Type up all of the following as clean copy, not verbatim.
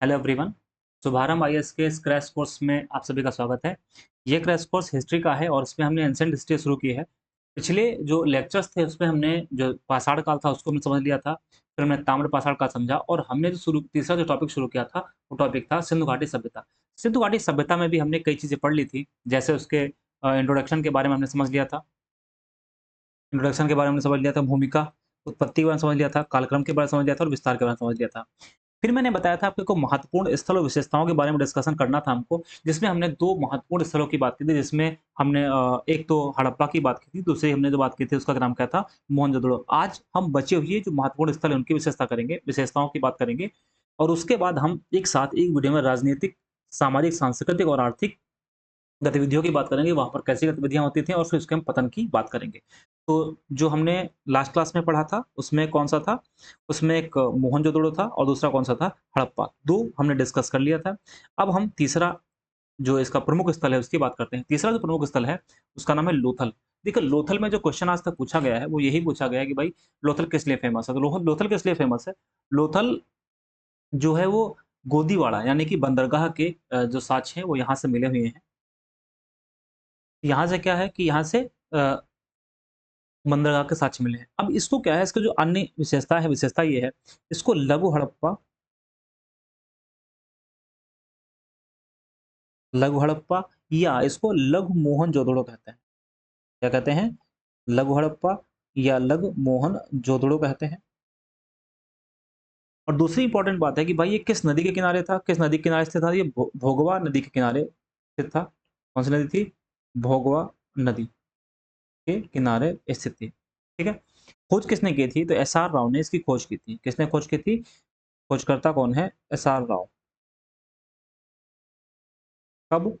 Hello everyone. शुभारंभ IAS के इस क्रैश कोर्स में आप सभी का स्वागत है। ये क्रैश कोर्स हिस्ट्री का है और इसमें हमने एंशिएंट हिस्ट्री शुरू की है। पिछले जो लेक्चर्स थे उसमें हमने जो पाषाण काल था उसको हमने समझ लिया था। फिर हमने ताम्र पाषाण काल समझा और हमने जो तीसरा जो टॉपिक शुरू किया था वो टॉपिक था सिंधु घाटी सभ्यता। सिंधु घाटी सभ्यता में भी हमने कई चीज़ें पढ़ ली थी। जैसे उसके इंट्रोडक्शन के बारे में हमने समझ लिया था। इंट्रोडक्शन के बारे में समझ लिया था, भूमिका, उत्पत्ति के बारे में समझ लिया था, कालक्रम के बारे में समझ लिया था और विस्तार के बारे में समझ लिया था। फिर मैंने बताया था आपको महत्वपूर्ण स्थल और विशेषताओं के बारे में डिस्कशन करना था हमको, जिसमें हमने 2 महत्वपूर्ण स्थलों की बात की थी, जिसमें हमने एक तो हड़प्पा की बात की थी, दूसरी हमने जो बात की थी उसका नाम क्या था? मोहनजोदड़ो। आज हम बचे हुए जो महत्वपूर्ण स्थल हैं उनकी विशेषता करेंगे, विशेषताओं की बात करेंगे और उसके बाद हम एक साथ एक वीडियो में राजनीतिक, सामाजिक, सांस्कृतिक और आर्थिक गतिविधियों की बात करेंगे, वहाँ पर कैसी गतिविधियाँ होती थी और फिर उसके हम पतन की बात करेंगे। तो जो हमने लास्ट क्लास में पढ़ा था, उसमें कौन-सा था? उसमें एक मोहनजोदड़ो था और दूसरा कौन-सा था? हड़प्पा। 2 हमने डिस्कस कर लिया था। अब हम तीसरा जो इसका प्रमुख स्थल है, उसकी बात करते हैं। तीसरा जो प्रमुख स्थल है, उसका नाम है लोथल। देखिए, लोथल में जो क्वेश्चन आज तक पूछा गया है, वो यही पूछा गया है कि भाई लोथल किस लिए फेमस है? तो लोथल किस लिए फेमस है? लोथल जो है वो गोदीवाड़ा यानी कि बंदरगाह के जो साक्ष्य हैं, वो यहाँ से मिले हुए हैं। यहाँ से क्या है कि यहाँ से अ, बंदरगाह के साक्ष्य मिले हैं। अब इसको क्या है, इसका जो अन्य विशेषता है, विशेषता ये है, इसको लघु हड़प्पा या इसको लघु मोहनजोदड़ो कहते हैं। क्या कहते हैं? लघु हड़प्पा या लघु मोहनजोदड़ो कहते हैं। और दूसरी इंपॉर्टेंट बात है कि भाई ये किस नदी के किनारे था? किस नदी के किनारे स्थित था? ये भोगवा नदी के किनारे स्थित था। कौन सी नदी थी? भोगवा नदी के किनारे स्थित थी। ठीक है? खोज किसने की थी? तो एसआर राव ने इसकी खोज की थी। किसने खोज की थी? खोजकर्ता कौन है? एसआर राव। कब?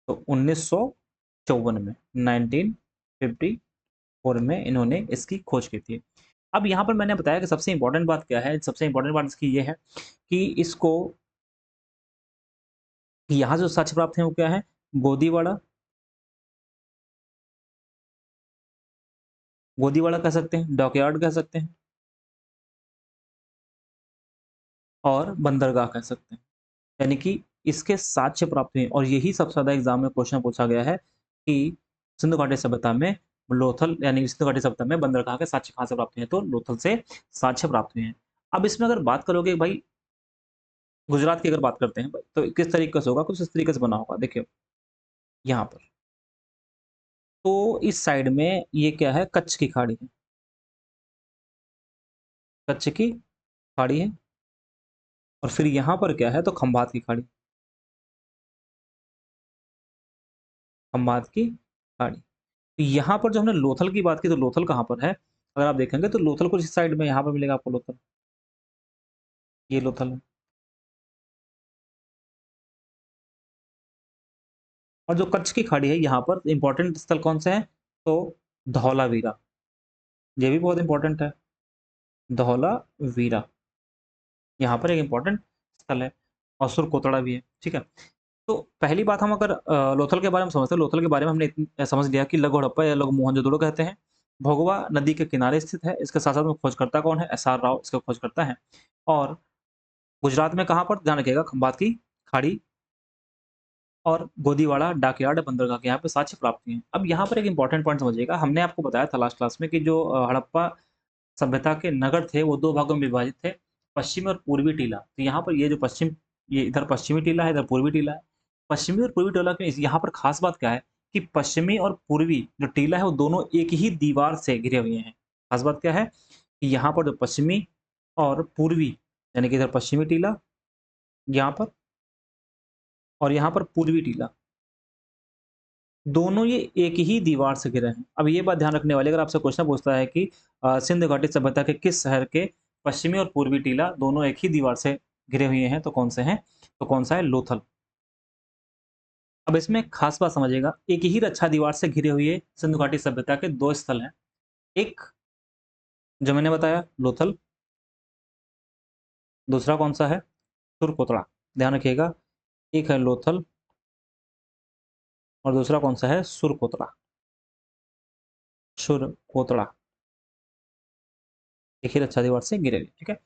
तो 1954 में, 1954 में इन्होंने इसकी खोज की थी। अब यहाँ पर मैंने बताया कि सबसे इम्पोर्टेंट बात क्या है? सबसे इम्पोर्टेंट बात इसकी ये है कि इसको यहाँ जो साक्ष्य प्राप्त हैं वो क्या है? गोदीवाड़ा, गोदीवाड़ा कह सकते हैं, डॉकयार्ड कह सकते हैं और बंदरगाह कह सकते हैं। यानी कि इसके साक्ष्य प्राप्त हुए और यही सबसे ज़्यादा एग्ज़ाम में क्वेश्चन पूछा गया है कि सिंधु घाटी सभ्यता में लोथल यानी सिंधु घाटी सभ्यता में बंदरगाह के साक्ष्य कहाँ से प्राप्त हुए हैं? तो लोथल से साक्ष्य प्राप्त हुए हैं। अब इसमें अगर बात करोगे भाई गुजरात की अगर बात करते हैं भाई, तो किस तरीके से होगा? कुछ इस तरीके से बना होगा, देखिए यहाँ पर। तो इस साइड में ये क्या है? कच्छ की खाड़ी है। कच्छ की खाड़ी है और फिर यहाँ पर क्या है? तो खंभात की खाड़ी, खंभात की खाड़ी। तो यहाँ पर जो हमने लोथल की बात की तो लोथल कहाँ पर है? अगर आप देखेंगे तो लोथल कुछ इस साइड में यहाँ पर मिलेगा आपको लोथल। ये लोथल है। और जो कच्छ की खाड़ी है यहाँ पर इंपॉर्टेंट स्थल कौन से हैं? तो धौलावीरा, ये भी बहुत इंपॉर्टेंट है। धौलावीरा यहाँ पर एक इंपॉर्टेंट स्थल है और सुरकोटड़ा भी है। ठीक है? तो पहली बात हम अगर लोथल के बारे में समझते हैं, लोथल के बारे में हमने समझ लिया कि लघु हड़प्पा या लघु मोहनजोदड़ो कहते हैं। भोगवा नदी के किनारे स्थित है। इसके साथ-साथ में खोजकर्ता कौन है? एसआर राव इसके खोजकर्ता हैं। और गुजरात में कहाँ पर? ध्यान रखिएगा खंभात की खाड़ी और गोदीवाड़ा डॉकयार्ड बंदरगाह के यहाँ पे साक्ष्य प्राप्त हुए हैं। अब यहाँ पर एक इंपॉर्टेंट पॉइंट समझिएगा, हमने आपको बताया था लास्ट क्लास में कि जो हड़प्पा सभ्यता के नगर थे वो 2 भागों में विभाजित थे, पश्चिमी और पूर्वी टीला। तो यहाँ पर ये जो पश्चिम ये इधर पश्चिमी टीला है, इधर पूर्वी टीला है। पश्चिमी और पूर्वी टीला के यहाँ पर खास बात क्या है कि पश्चिमी और पूर्वी जो टीला है वो दोनों एक ही दीवार से घिरे हुए हैं। खास बात क्या है कि यहाँ पर जो पश्चिमी और पूर्वी यानी कि इधर पश्चिमी टीला यहाँ पर और यहाँ पर पूर्वी टीला, दोनों ये एक ही दीवार से घिरे हैं। अब ये बात ध्यान रखने वाली, अगर आपसे क्वेश्चन पूछता है कि सिंधु घाटी सभ्यता के किस शहर के पश्चिमी और पूर्वी टीला दोनों एक ही दीवार से घिरे हुए हैं, तो कौन से हैं? तो कौन सा है? लोथल। अब इसमें खास बात समझिएगा, एक ही रक्षा दीवार से घिरे हुए सिंधु घाटी सभ्यता के 2 स्थल हैं। एक जो मैंने बताया लोथल, दूसरा कौन सा है? सुरकोतड़ा। ध्यान रखिएगा, एक है लोथल और दूसरा कौन सा है? सुरकोतड़ा। सुरकोतड़ा एक ही रक्षा दीवार से घिरे हुए, ठीक है?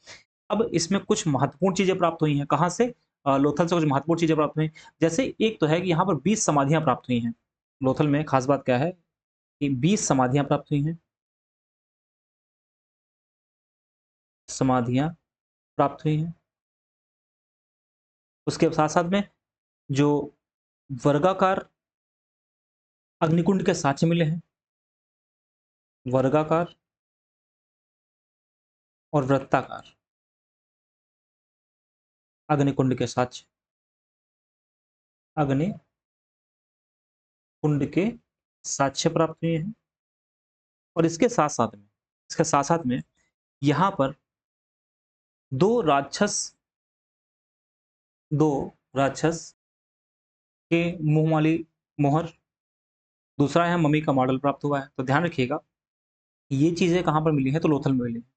अब इसमें कुछ महत्वपूर्ण चीज़ें प्राप्त हुई हैं, कहाँ से? लोथल से कुछ महत्वपूर्ण चीज़ें प्राप्त हुई। जैसे एक तो है कि यहाँ पर 20 समाधियाँ प्राप्त हुई हैं। लोथल में खास बात क्या है कि 20 समाधियाँ प्राप्त हुई हैं। समाधियाँ प्राप्त हुई हैं। उसके साथ-साथ में जो वर्गाकार अग्निकुंड के साक्ष्य मिले हैं, वर्गाकार और वृत्ताकार अग्निकुंड के साक्ष्य, अग्निकुंड के साक्ष्य प्राप्त हुए हैं। और इसके साथ-साथ में यहाँ पर 2 राक्षस 2 राक्षस के मुँह वाली मोहर, दूसरा यहाँ मम्मी का मॉडल प्राप्त हुआ है। तो ध्यान रखिएगा, ये चीज़ें कहाँ पर मिली हैं? तो लोथल में मिली हैं।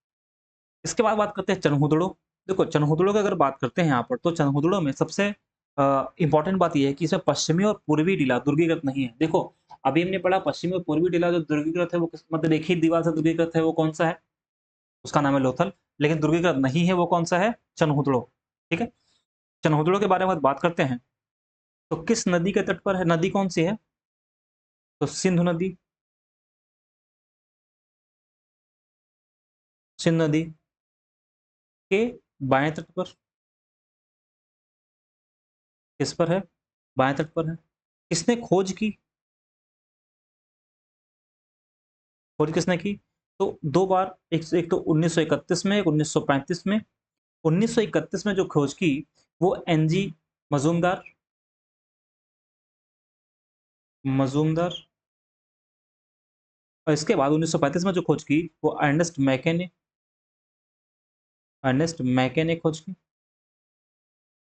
इसके बाद बात करते हैं चनहुदड़ो। देखो चनहुदड़ो की अगर बात करते हैं यहाँ पर, तो चनहुदड़ो में सबसे इम्पोर्टेंट बात ये है कि इसमें पश्चिमी और पूर्वी टीला दुर्गीकृत नहीं है। देखो, अभी हमने पढ़ा पश्चिमी और पूर्वी टीला जो दुर्गीकृत है वो किस मतलब एक ही दीवार से दुर्गीकृत है, वो कौन-सा है? उसका नाम है लोथल। लेकिन दुर्गीकृत नहीं है वो कौन-सा है? चनहुदड़ो। ठीक है? चनहुदड़ो के बारे में बात करते हैं, तो किस नदी के तट पर है? नदी कौन-सी है? तो सिंधु नदी। सिंधु नदी के बाएँ तट पर। किस पर है? बाएँ तट पर है। किसने खोज की? खोज किसने की? तो 2 बार, एक तो 1931 में, एक 1935 में। 1931 में जो खोज की, वो एनजी मजूमदार मजूमदार और इसके बाद 1935 में जो खोज की, वो अर्नेस्ट मैके ने खोज की।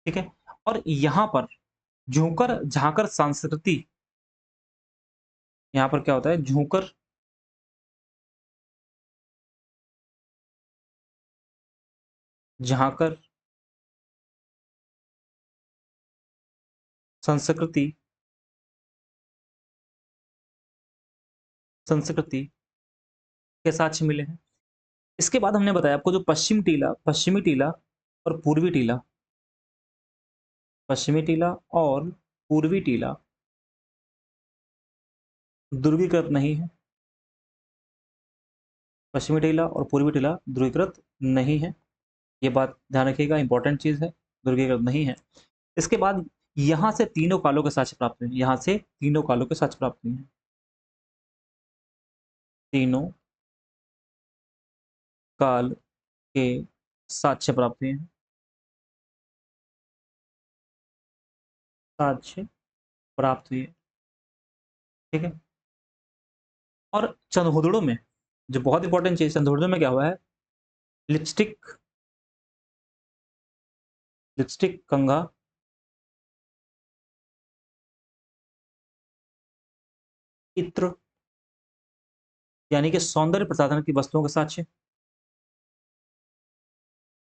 ठीक है? और यहाँ पर झूकर-झाँकर संस्कृति, यहाँ पर क्या होता है? झूकर-झाँकर संस्कृति संस्कृति के साक्ष्य मिले हैं। इसके बाद हमने बताया आपको जो पश्चिमी टीला और पूर्वी टीला, पश्चिमी टीला और पूर्वी टीला ध्रुवीकृत नहीं है। पश्चिमी टीला और पूर्वी टीला ध्रुवीकृत नहीं है। ये बात ध्यान रखिएगा, इंपॉर्टेंट चीज़ है, ध्रुवीकृत नहीं है। इसके बाद यहाँ से तीनों कालों के साक्ष्य प्राप्त हुए हैं। यहाँ से तीनों कालों के साक्ष्य प्राप्त हुए हैं। तीनों काल के साक्ष्य प्राप्त हुए हैं। साक्ष्य प्राप्त हुए। ठीक है? और चंद्रहुदड़ो में जो बहुत इंपॉर्टेंट चीज़, चंद्रहुदड़ो में क्या हुआ है? लिपस्टिक लिपस्टिक कंघा, इत्र यानी कि सौंदर्य प्रसाधन की वस्तुओं के साक्ष्य,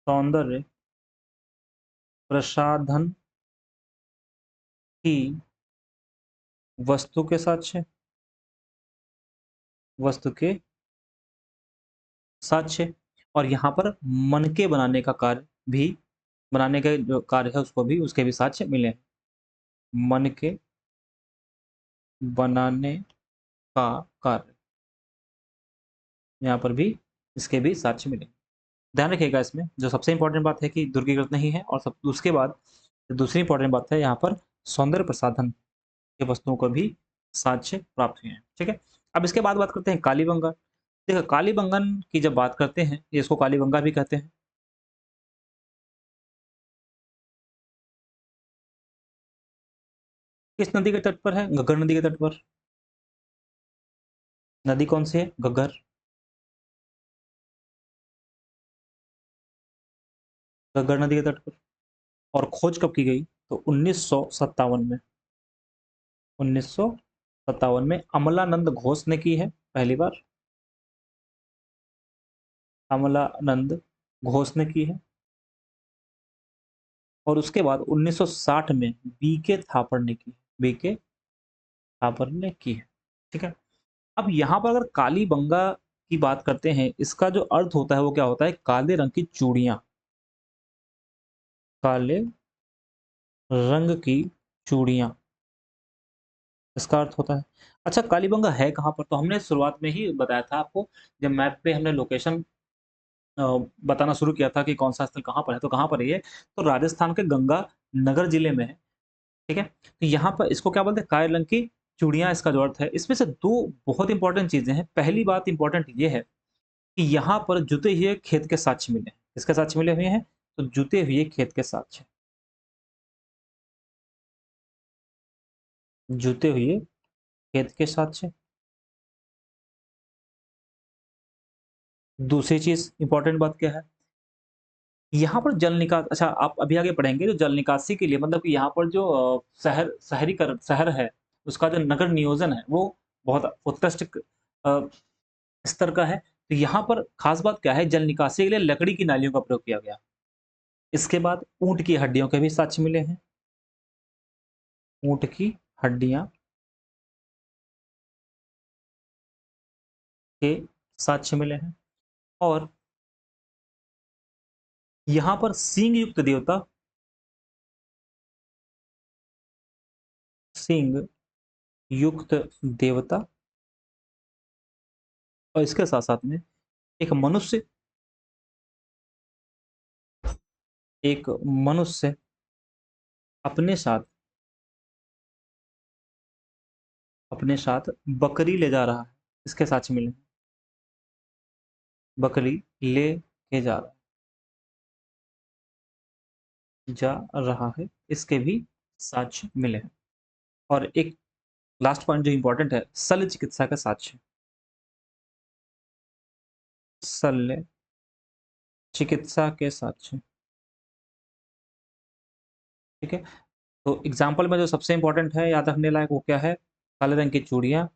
सौंदर्य प्रसाधन की वस्तु के साक्ष्य, वस्तु के साक्ष्य। और यहाँ पर मनके बनाने का कार्य भी, बनाने का जो कार्य है उसको भी, उसके भी साक्ष्य मिले हैं। मनके बनाने का कार्य, यहाँ पर भी इसके भी साक्ष्य मिले। ध्यान रखिएगा, इसमें जो सबसे इंपॉर्टेंट बात है कि दुर्गीकृत नहीं है, और सब उसके बाद दूसरी इंपॉर्टेंट बात है यहाँ पर सौंदर्य प्रसाधन की वस्तुओं को भी साक्ष्य प्राप्त हुए हैं। ठीक है? अब इसके बाद बात करते हैं कालीबंगा। देखो कालीबंगन की जब बात करते हैं, ये इसको कालीबंगा भी कहते हैं। किस नदी के तट पर है? घग्गर नदी के तट पर। नदी कौन सी है? घग्गर। घग्गर नदी के तट पर। और खोज कब की गई? तो 1957 में। 1957 में अमलानंद घोष ने की है पहली बार। अमलानंद घोष ने की है। और उसके बाद 1960 में बीके थापर ने की। बीके थापर ने की है। ठीक है? अब यहाँ पर अगर कालीबंगा की बात करते हैं, इसका जो अर्थ होता है वो क्या होता है? काले रंग की चूड़ियाँ। काले रंग की चूड़ियां, इसका अर्थ होता है। अच्छा, कालीबंगा है कहाँ पर? तो हमने शुरुआत में ही बताया था आपको, जब मैप पे हमने लोकेशन अ, बताना शुरू किया था कि कौन सा स्थल कहाँ पर है, तो कहाँ पर है ये? तो राजस्थान के गंगा नगर जिले में है, ठीक है? तो यहाँ पर इसको क्या बोलते हैं? काले रंग की चूड़ियाँ, इसका जो अर्थ है। इसमें से 2 बहुत इंपॉर्टेंट चीज़ें हैं। पहली बात इंपॉर्टेंट ये है कि यहाँ पर जुते हुए खेत के साक्ष्य मिले हैं। किसके साक्ष्य मिले हुए हैं? तो जुते हुए खेत के साक्ष्य, जुते हुए खेत के साक्ष्य। दूसरी चीज़ इंपॉर्टेंट बात क्या है? यहाँ पर जल अच्छा, आप अभी आगे पढ़ेंगे, जो जल निकासी के लिए मतलब कि यहाँ पर जो शहरीकरण शहर है, उसका जो नगर नियोजन है, वो बहुत उत्कृष्ट अ, स्तर का है। तो यहाँ पर खास बात क्या है, जल निकासी के लिए लकड़ी की नालियों का प्रयोग किया गया। इसके बाद ऊँट की हड्डियों के भी साक्ष्य मिले हैं। ऊँट की हड्डियाँ के साक्ष्य मिले हैं। और यहाँ पर सींग युक्त देवता, सींग युक्त देवता, और इसके साथ-साथ में एक मनुष्य, एक मनुष्य अपने साथ, अपने साथ बकरी ले जा रहा है। इसके साक्ष्य मिले हैं। बकरी ले के जा रहा है, इसके भी साक्ष्य मिले हैं। और एक लास्ट पॉइंट जो इम्पोर्टेंट है, शल्य चिकित्सा का साक्ष्य। शल्य चिकित्सा के साक्ष्य, ठीक है? तो एग्ज़ाम्पल में जो सबसे इम्पोर्टेंट है, याद रखने लायक, वो क्या है? काले रंग की चूड़ियाँ,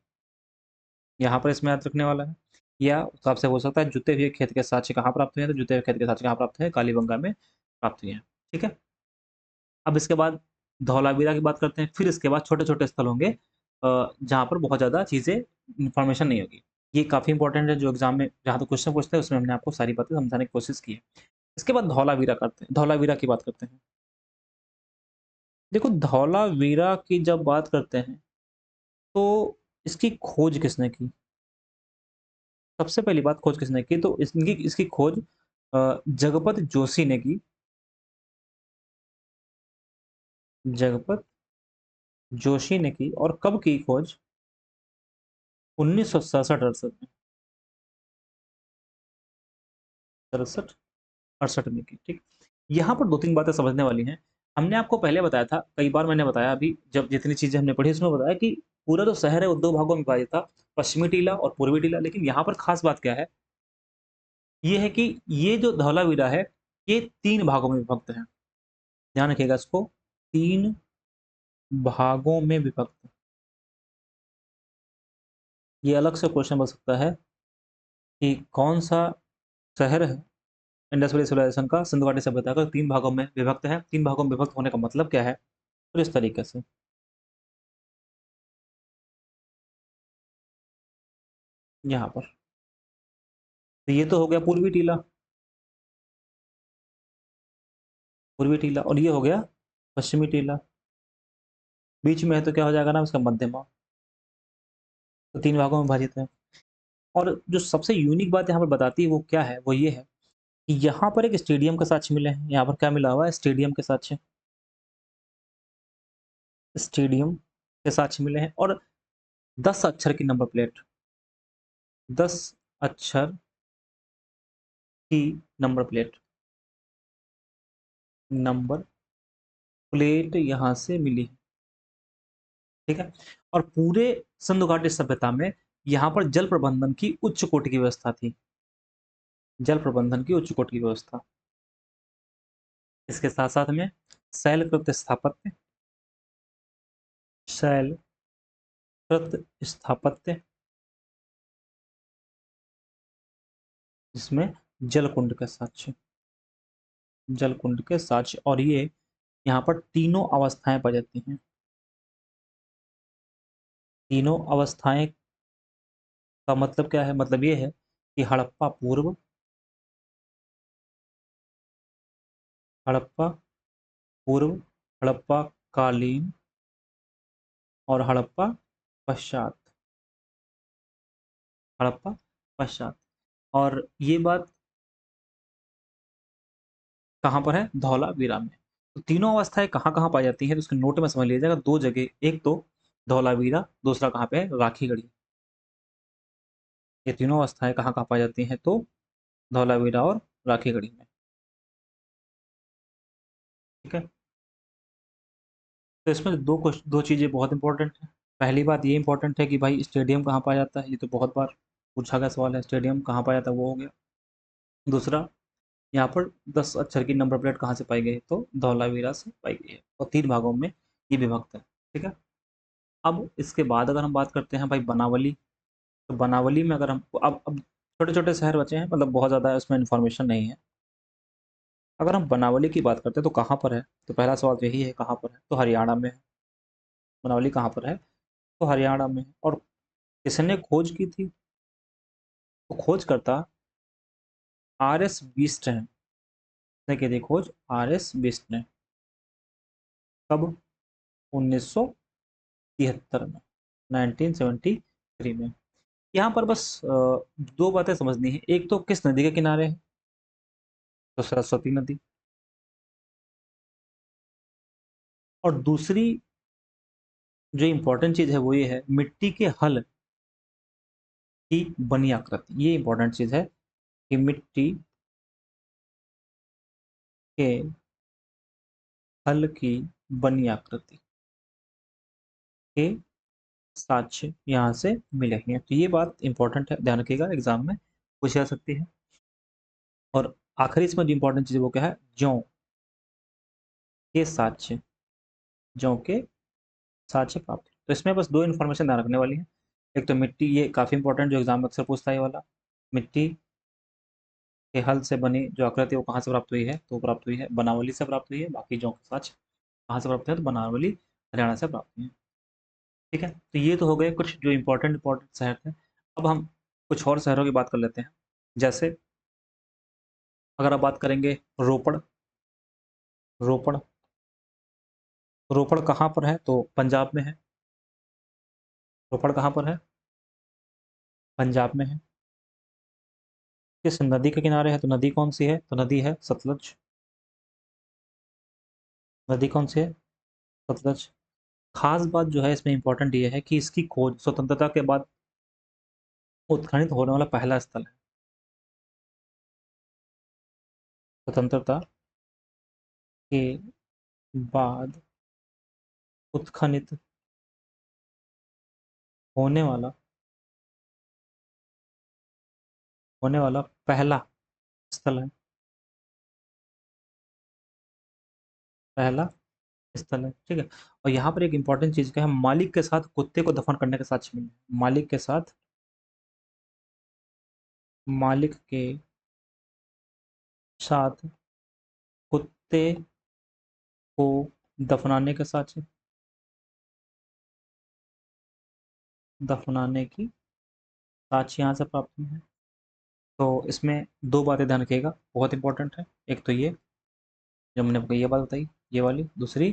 यहाँ पर इसमें याद रखने वाला है। या तो आपसे हो सकता है जुते हुए खेत के साक्ष्य कहाँ प्राप्त हुए हैं? तो जुते हुए खेत के साक्ष्य कहाँ प्राप्त हुए हैं? कालीबंगा में प्राप्त हुए हैं, ठीक है? अब इसके बाद धौलावीरा की बात करते हैं, फिर इसके बाद छोटे-छोटे स्थल होंगे जहाँ पर बहुत ज़्यादा चीज़ें इन्फॉर्मेशन नहीं होगी। ये काफ़ी इंपॉर्टेंट है, जो एग्ज़ाम में जहाँ तक क्वेश्चन पूछते हैं, उसमें हमने आपको सारी बातें समझाने की कोशिश की है। इसके बाद धौलावीरा करते हैं, धौलावीरा की बात करते हैं। देखो, धौलावीरा की जब बात करते हैं, तो इसकी खोज किसने की? सबसे पहली बात, खोज किसने की? तो इसकी इसकी खोज जगपत जोशी ने की। जगपत जोशी ने की, और कब की खोज? 1967-68 में। 67-68 में की, ठीक। यहाँ पर 2-3 बातें समझने वाली हैं। हमने आपको पहले बताया था, कई बार मैंने बताया अभी, जब जितनी चीज़ें हमने पढ़ी उसमें बताया कि पूरा जो शहर है वो 2 भागों में विभाजित था, पश्चिमी टीला और पूर्वी टीला। लेकिन यहाँ पर खास बात क्या है? ये है कि ये जो धौलावीरा है, ये 3 भागों में विभक्त है। ध्यान रखिएगा इसको, 3 भागों में विभक्त। ये अलग से क्वेश्चन बन सकता है कि कौन-सा शहर है इंडस वैली सिविलाइजेशन का सिंधु घाटी सभ्यता का 3 भागों में विभक्त है? 3 भागों में विभक्त होने का मतलब क्या है? तो इस तरीके से, यहाँ पर। तो ये तो हो गया पूर्वी टीला, पूर्वी टीला, और ये हो गया पश्चिमी टीला। बीच में है तो क्या हो जाएगा ना, इसका मध्यमा। तो 3 भागों में विभाजित है। और जो सबसे यूनिक बात यहाँ पर बताती है वो क्या है? वो ये है कि यहाँ पर एक स्टेडियम के साक्ष्य मिले हैं। यहाँ पर क्या मिला हुआ है? स्टेडियम के साक्ष्य। स्टेडियम के साक्ष्य मिले हैं, और 10 अक्षर की नंबर प्लेट, 10 अक्षर की नंबर प्लेट, नंबर प्लेट यहाँ से मिली, ठीक है? और पूरे सिंधु घाटी सभ्यता में यहाँ पर जल प्रबंधन की उच्च कोटि की व्यवस्था थी। जल प्रबंधन की उच्च कोटि की व्यवस्था। इसके साथ-साथ में शैलकृत स्थापत्य, शैलकृत स्थापत्य, जिसमें जलकुंड के साक्ष्य, जलकुंड के साक्ष्य, और ये यहाँ पर तीनों अवस्थाएँ पाई जाती हैं। तीनों अवस्थाएँ का मतलब क्या है? मतलब ये है कि हड़प्पा पूर्व, हड़प्पा पूर्व, हड़प्पा कालीन और हड़प्पा पश्चात। हड़प्पा पश्चात। और ये बात कहाँ पर है? धौलावीरा में। तो तीनों अवस्थाएं कहाँ कहाँ पाई जाती हैं, तो उसके नोट में समझ लीजिएगा, दो जगह, एक तो धौलावीरा, दूसरा कहाँ पे है? राखीगढ़ी। ये तीनों अवस्थाएं कहाँ कहाँ पाई जाती हैं? तो धौलावीरा और राखीगढ़ी में। ठीक है। तो इसमें दो चीज़ें बहुत इंपॉर्टेंट हैं। पहली बात ये इंपॉर्टेंट है कि भाई स्टेडियम कहाँ पाया जाता है, ये तो बहुत बार पूछा गया सवाल है, स्टेडियम कहाँ पाया जाता है, वो हो गया। दूसरा, यहाँ पर 10 अक्षर की नंबर प्लेट कहाँ से पाई गई है? तो धौलावीरा से पाई गई है, और 3 भागों में ये विभक्त है। ठीक है। अब इसके बाद अगर हम बात करते हैं भाई बनावली, तो बनावली में अगर हम अब छोटे छोटे शहर बचे हैं, मतलब बहुत ज़्यादा इसमें इन्फॉर्मेशन नहीं है। अगर हम बनावली की बात करते हैं तो कहाँ पर है? तो पहला सवाल तो यही है, कहाँ पर है? तो हरियाणा में है। बनावली कहाँ पर है? तो हरियाणा में है। और किसने खोज की थी? तो खोज करता RS बिस्ट है। किसने की थी खोज? RS बिस्ट ने। कब? 1973 में, 1973 में। यहाँ पर बस दो बातें समझनी है। एक तो किस नदी के किनारे है? तो सरस्वती नदी। और दूसरी जो इम्पोर्टेंट चीज़ है वो ये है, मिट्टी के हल की बनी आकृति। ये इम्पोर्टेंट चीज़ है कि मिट्टी के हल की बनी आकृति के साक्ष्य यहाँ से मिले हैं। तो ये बात इंपॉर्टेंट है, ध्यान रखिएगा, एग्जाम में पूछी जा सकती है। और आखिरी इसमें जो इंपॉर्टेंट चीज़ वो क्या है? जौ के साक्ष्य। जौ के साक्ष्य प्राप्त। तो इसमें बस दो इन्फॉर्मेशन ध्यान रखने वाली है। एक तो मिट्टी, ये काफ़ी इंपॉर्टेंट, जो एग्जाम में अक्सर पूछता है ये वाला। मिट्टी के हल से बनी जो आकृति वो कहाँ से प्राप्त हुई है? तो प्राप्त हुई है बनावली से प्राप्त हुई है। बाकी जौ के साक्ष्य कहाँ से प्राप्त है? तो बनावली हरियाणा से प्राप्त हुई है। ठीक है। तो ये तो हो गए कुछ जो इंपॉर्टेंट इंपॉर्टेंट शहर थे। अब हम कुछ और शहरों की बात कर लेते हैं। जैसे अगर आप बात करेंगे रोपड़। रोपड़। रोपड़ कहाँ पर है? तो पंजाब में है। रोपड़ कहाँ पर है? पंजाब में है। किस नदी के किनारे है? तो नदी कौन सी है? तो नदी है सतलज। नदी कौन सी है? सतलज। खास बात जो है इसमें इंपॉर्टेंट ये है कि इसकी खोज स्वतंत्रता के बाद उत्खनन होने वाला पहला स्थल है। स्वतंत्रता के बाद उत्खनित होने वाला पहला स्थल है। पहला स्थल है। ठीक है। और यहाँ पर एक इंपॉर्टेंट चीज क्या है? मालिक के साथ कुत्ते को दफन करने के साथ मिले। मालिक के साथ, मालिक के साथ कुत्ते को दफनाने के साथ, दफनाने की साक्ष्य यहाँ से प्राप्त हुई है। तो इसमें दो बातें ध्यान रखिएगा, बहुत इंपॉर्टेंट है। एक तो ये जो मैंने आपको ये बात बताई, ये वाली। दूसरी,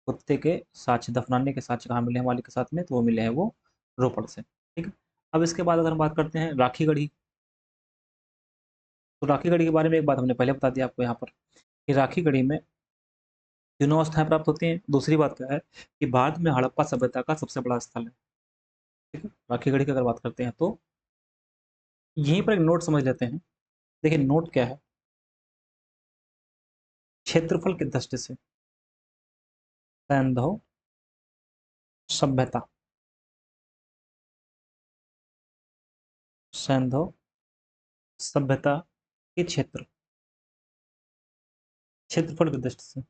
कुत्ते के साक्ष्य, दफनाने के साक्ष्य कहाँ मिले हैं मालिक के साथ में? तो वो मिले हैं वो रोपड़ से। ठीक है। अब इसके बाद अगर हम बात करते हैं राखीगढ़ी। तो राखीगढ़ी के बारे में एक बात हमने पहले बता दी आपको यहाँ पर, कि राखीगढ़ी में तीनों अवस्थाएं प्राप्त होती हैं। दूसरी बात क्या है कि भारत में हड़प्पा सभ्यता का सबसे बड़ा स्थल है। ठीक है। राखीगढ़ी की अगर बात करते हैं तो यहीं पर एक नोट समझ लेते हैं। देखिए नोट क्या है, क्षेत्रफल की दृष्टि से सैंधव सभ्यता, सैंधव सभ्यता के क्षेत्रफल की दृष्टि से,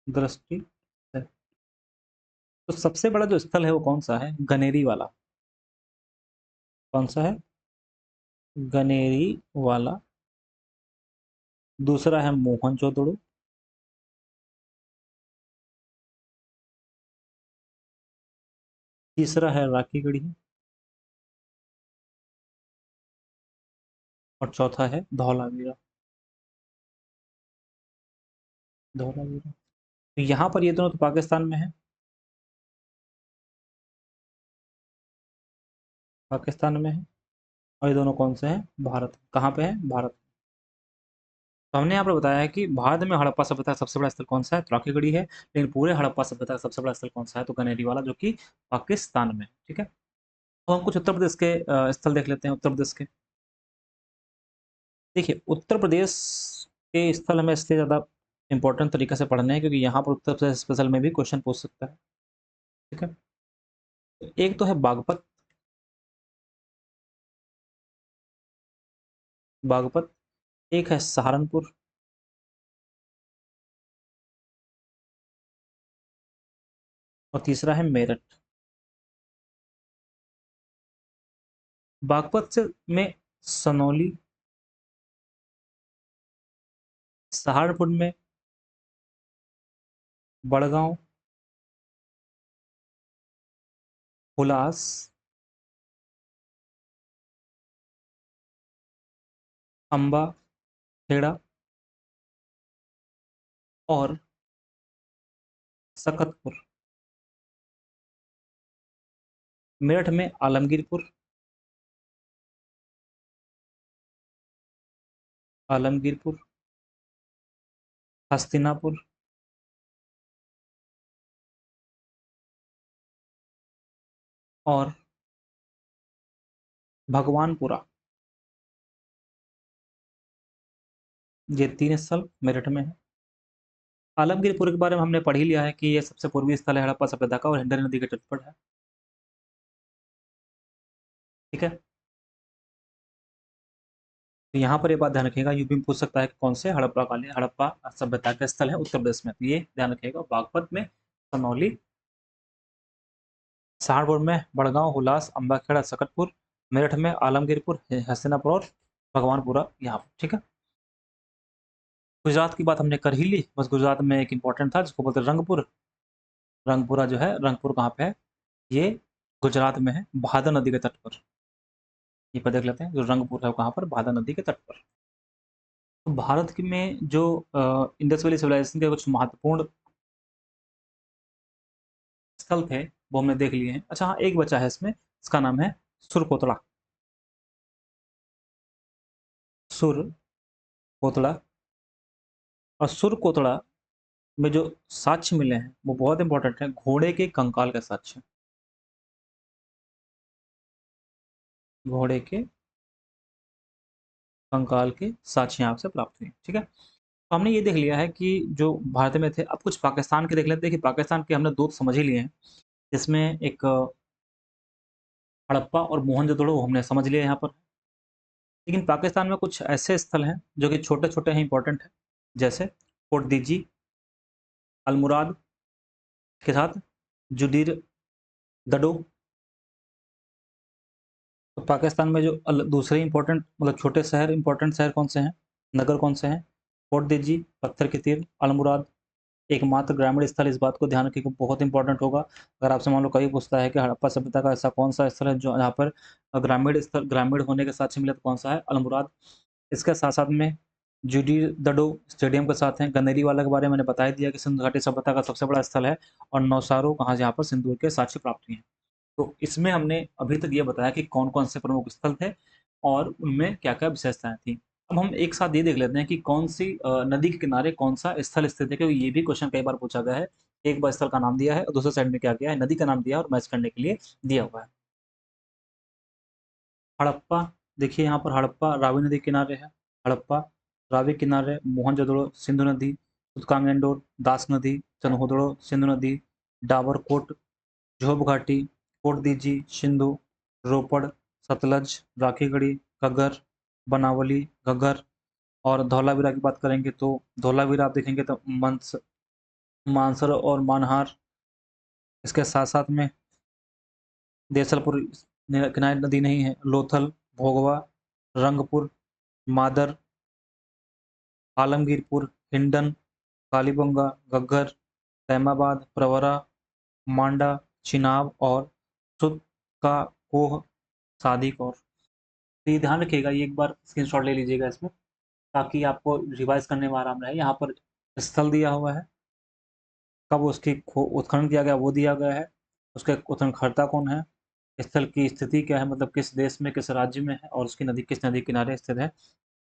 दृष्टि से, तो सबसे बड़ा जो स्थल है वो कौन सा है? गनेरी वाला। कौन सा है? गनेरी वाला। दूसरा है मोहनजोदड़ो। तीसरा है राखीगढ़ी। और चौथा है धौलावीरा। धौलावीरा, तो यहाँ पर ये दोनों तो पाकिस्तान में है, पाकिस्तान में है, और ये दोनों कौन से हैं, भारत, कहाँ पे है, भारत। तो हमने यहाँ पर बताया है कि भारत में हड़प्पा सभ्यता का सबसे बड़ा स्थल कौन सा है, तो राखीगढ़ी है, लेकिन पूरे हड़प्पा सभ्यता का सबसे बड़ा स्थल कौन सा है, तो कनेरी वाला, जो कि पाकिस्तान में है। ठीक है, तो हम कुछ उत्तर प्रदेश के स्थल देख लेते हैं, उत्तर प्रदेश के। देखिए, उत्तर प्रदेश के स्थल हमें इसलिए ज़्यादा इंपॉर्टेंट तरीके से पढ़ने हैं क्योंकि यहाँ पर उत्तर प्रदेश स्पेशल में भी क्वेश्चन पूछ सकता है। ठीक है, तो एक तो है बागपत, बागपत, एक है सहारनपुर, और तीसरा है मेरठ। बागपत से में सनौली, सहारनपुर में बड़गांव, हुलास, अंबा खेड़ा, और सकतपुर। मेरठ में आलमगीरपुर, आलमगीरपुर, हस्तिनापुर, और भगवानपुरा। ये तीन स्थल मेरठ में है। आलमगीरपुर के बारे में हमने पढ़ ही लिया है कि ये सबसे पूर्वी स्थल है हड़प्पा सभ्यता का और हिंडन नदी के तट पर है। ठीक है, तो यहाँ पर ये बात ध्यान रखिएगा, यूपी में पूछ सकता है कि कौन से हड़प्पा कालीन, हड़प्पा सभ्यता के स्थल है उत्तर प्रदेश में, तो ये ध्यान रखिएगा, बागपत में सनौली, सहारनपुर में बड़गांव, हुलास, अम्बाखेड़ा, सकतपुर, मेरठ में आलमगीरपुर, हस्तिनापुर, और भगवानपुरा यहाँ पर। ठीक है, गुजरात की बात हमने कर ही ली, बस गुजरात में एक इंपॉर्टेंट था जिसको बोलते हैं रंगपुर। रंगपुरा जो है, रंगपुर कहाँ पे है, ये गुजरात में है, भादर नदी के तट पर। ये पर देख लेते हैं, जो रंगपुर है वो कहाँ पर, भादर नदी के तट पर। तो भारत की में जो इंडस वैली सिविलाइजेशन के कुछ महत्वपूर्ण स्थल थे वो हमने देख लिए हैं। अच्छा हाँ, एक बचा है इसमें, इसका नाम है सुरकोतड़ा, सुरकोतड़ा। और सुरकोतड़ा में जो साक्ष्य मिले हैं वो बहुत इंपॉर्टेंट है, घोड़े के कंकाल के साक्ष्य, घोड़े के कंकाल के साक्ष्य यहाँ से प्राप्त हुए। ठीक है, तो हमने ये देख लिया है कि जो भारत में थे, अब कुछ पाकिस्तान के देख लेते हैं कि पाकिस्तान के हमने दो तो समझ ही लिए हैं, जिसमें एक हड़प्पा और मोहनजोदड़ो वो हमने समझ लिया यहाँ पर। लेकिन पाकिस्तान में कुछ ऐसे स्थल हैं जो कि छोटे छोटे हैं, इंपॉर्टेंट है, जैसे फोर्ट दीजी, अलमुराद के साथ जुदीर दडो। तो पाकिस्तान में जो दूसरे इंपॉर्टेंट मतलब छोटे शहर, इंपॉर्टेंट शहर कौन से हैं, नगर कौन से हैं, फोर्ट दिज्जी, पत्थर की तीर, अलमुराद। एकमात्र ग्रामीण स्थल, इस बात को ध्यान रखिए, बहुत इंपॉर्टेंट होगा। अगर आपसे मान लो कभी पूछता है कि हड़प्पा सभ्यता का ऐसा कौन सा स्थल है जो यहाँ पर ग्रामीण स्थल, ग्रामीण होने के साक्ष्य मिले, तो कौन सा है, अलमुराद। इसके साथ साथ में जूडी दडो स्टेडियम के साथ हैं, गनेरी वाला के बारे में मैंने बता ही दिया कि सिंधु घाटी सभ्यता का सबसे बड़ा स्थल है, और नौसारो कहाँ, जहाँ पर सिंदूर के साक्ष्य प्राप्त हुए हैं। तो इसमें हमने अभी तक ये बताया कि कौन-कौन से प्रमुख स्थल थे और उनमें क्या-क्या विशेषताएँ थीं। अब हम एक साथ ये देख लेते हैं कि कौन-सी नदी के किनारे कौन-सा स्थल स्थित है, क्योंकि ये भी क्वेश्चन कई बार पूछा गया है। एक बार स्थल का नाम दिया है और दूसरे साइड में क्या किया है, नदी का नाम दिया है और मैच करने के लिए दिया हुआ है। हड़प्पा, देखिए यहाँ पर हड़प्पा रावी नदी किनारे है, हड़प्पा रावी किनारे, मोहनजोदड़ो सिंधु नदी, उत्कांगेंडोर दास नदी, चनहोदड़ो सिंधु नदी, डाबरकोट जोहब घाटी, कोट दीजी, सिंधु, रोपड़, सतलज, राखीगढ़ी, घग्गर, बनावली, घग्गर। और धौलावीरा की बात करेंगे तो धौलावीरा आप देखेंगे तो मानसर और मानहार। इसके साथ साथ में देसलपुर किनारे नदी नहीं है, लोथल, भोगवा, रंगपुर, मादर, आलमगीरपुर, हिंडन, कालीबंगा, घग्गर, तैमाबाद, प्रवरा, मांडा, चिनाब, और सुतका कोह, सादिक। और तो ये ध्यान रखिएगा, ये एक बार स्क्रीनशॉट ले लीजिएगा इसमें, ताकि आपको रिवाइज करने में आराम रहे। यहाँ पर स्थल दिया हुआ है, कब उसकी उत्खनन किया गया वो दिया गया है, उसके उत्खननकर्ता कौन है, स्थल की स्थिति क्या है, मतलब किस देश में किस राज्य में है, और उसकी नदी किस नदी किनारे स्थित है।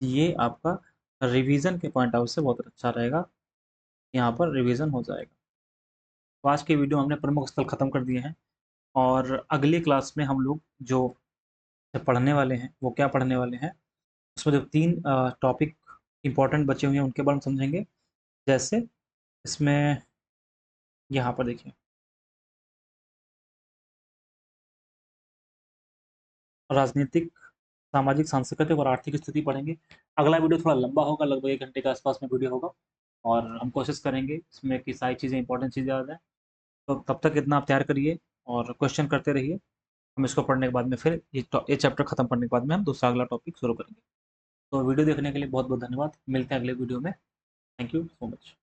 ये आपका रिवीजन के पॉइंट आउट से बहुत अच्छा रहेगा, यहाँ पर रिवीजन हो जाएगा। तो आज की वीडियो हमने प्रमुख स्थल खत्म कर दिए हैं, और अगली क्लास में हम लोग जो पढ़ने वाले हैं वो क्या पढ़ने वाले हैं, उसमें जो 3 टॉपिक इंपॉर्टेंट बचे हुए हैं उनके बारे में समझेंगे। जैसे इसमें यहाँ पर देखिए, राजनीतिक, सामाजिक, सांस्कृतिक और आर्थिक स्थिति पढ़ेंगे। अगला वीडियो थोड़ा लंबा होगा, लगभग 1 घंटे के आसपास में वीडियो होगा, और हम कोशिश करेंगे इसमें कि सारी चीज़ें इंपॉर्टेंट चीज़ें आ जाएँ। तो तब तक इतना आप तैयार करिए और क्वेश्चन करते रहिए। हम इसको पढ़ने के बाद में फिर ये चैप्टर खत्म करने के बाद में हम दूसरा अगला टॉपिक शुरू करेंगे। तो वीडियो देखने के लिए बहुत बहुत धन्यवाद। मिलते हैं अगले वीडियो में। Thank you so much.